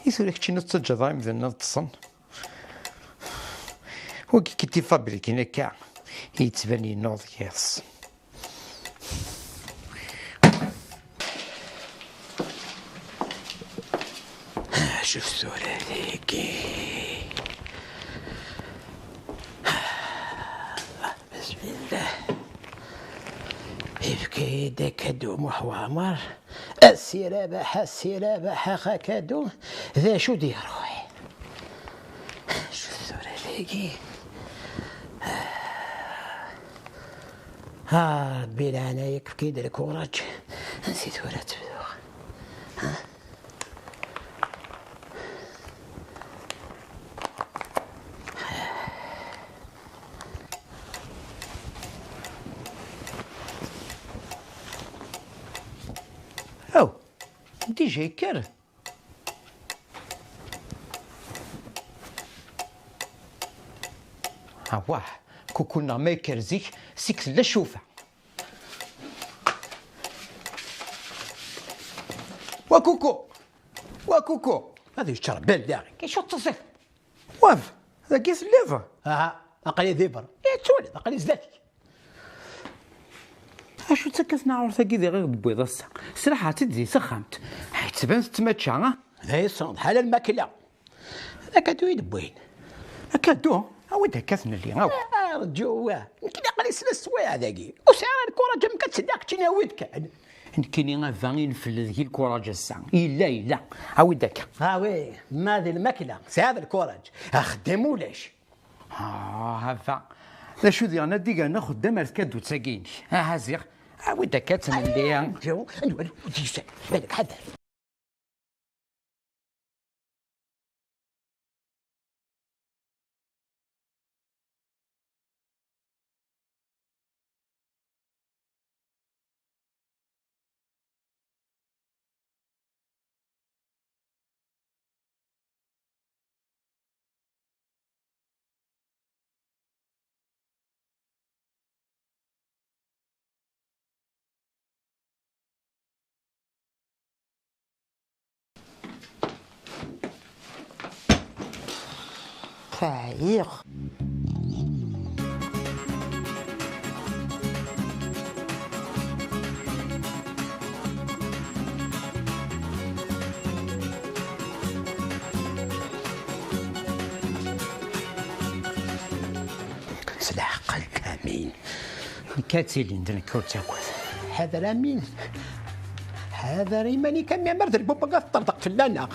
يسولك كتشي نتسجى ضايم ذا نتصن وكي كنتي فابريكي نكا يتبني نوض ياس. شوف الصورة هذيكي بسم الله يبكي دا كادو محوامر السيرة باحة خا كادو ذا شو دي روحي. شوف الصورة هذيكي ربي لعنايك في كيد الكوراج نسيت ولا تبدو. أو دي جاي كر واه كنا ما يكرزيك سيك لا شوفه وكوكو هذا يشرب بالداغي كيشو تصيف واف هذا كيس الليفه اقلي ذبر تولد اقلي زلاتي اشو تسكتنا عرفت كي غير بيض الساق صراحه تدي سخمت حيت تبان تماتشا هذا يصنع بحال الماكله هذا كادو يدبوين كادو ودها كاثن اللي رجوا يمكن اقلي 3 سوايع ذاكي وسعر الكره ما كتصدق تناود كان كاينين غير فانين في ذيك الكوراج الساعه الا عاودك وي ما هذه الماكله سي هذا الكوراج خدام ولاش هذا لا شو دي انا ديك انا خدام كادو تساقيني هازيغ عاودك كاتن اللي جو بالك حذر. فايق سلاح قلك امين كاتيلين دنا كورتاكوز هذا الامين هذا ريماني كان مرد البوبا طردق في اللانه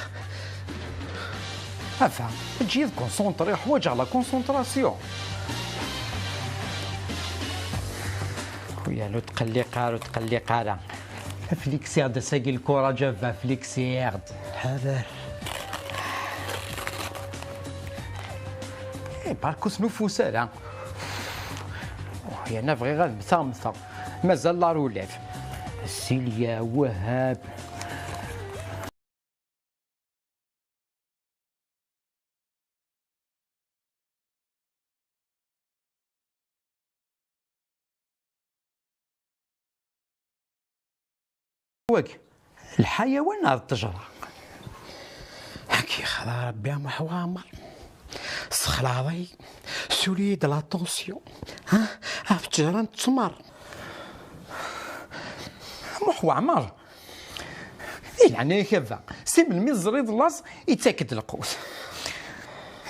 افهم تجي كونسونطري حوايج على كونسونطراسيون خويا لو تقلق على فليكسيرد ساقي الكره جافا فليكسيرد حذر باركوس نفوسال يا نبغي غير مسا مازال لا رولاف سيليا وهاب الحيوان هذا التجرة هاكي خلا ربي محوامر سخلاضي سوليد لاتونسيون في التجرة تسمر محوامر يعني كذا سيم المزريد لاص يتاكد القوس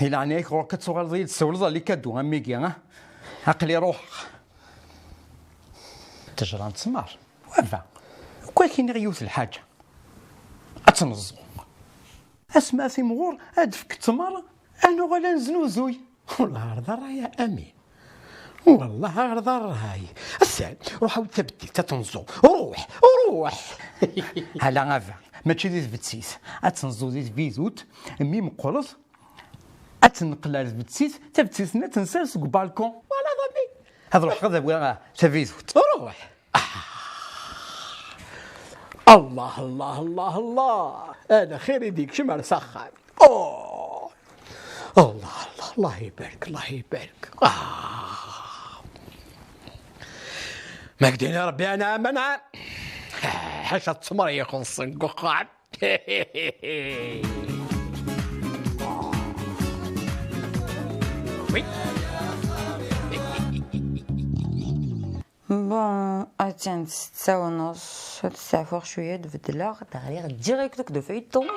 يعني روح كتصغر ضيل السولضه اللي كادو ميكي عقلي روح التجرة تسمر وافا ولكن غيوث الحاجه اتنظم اسماء في مغور ادفك التمر انا ولا نزنوزوي والله رضا يا امين والله رضا هاي السعد روح تبدي تتنظم روح هلا غافا ماشي ديت بتسيس اتنظو ديت فيزوت ميم قرص اتنقل بتسيس تبتسنا تنسى سوق بالكون ولا ضبي هذا روح غدا تفيزوت روح الله الله الله الله انا خير يديك شمال سخان الله الله الله يبارك ما قدين يا ربي انا منع حشت سمر يخلص ققعد وي. بون اتان 6:30 هاد الساعة فوق شوية تبدلا غتغير ديريكت دو فيتون.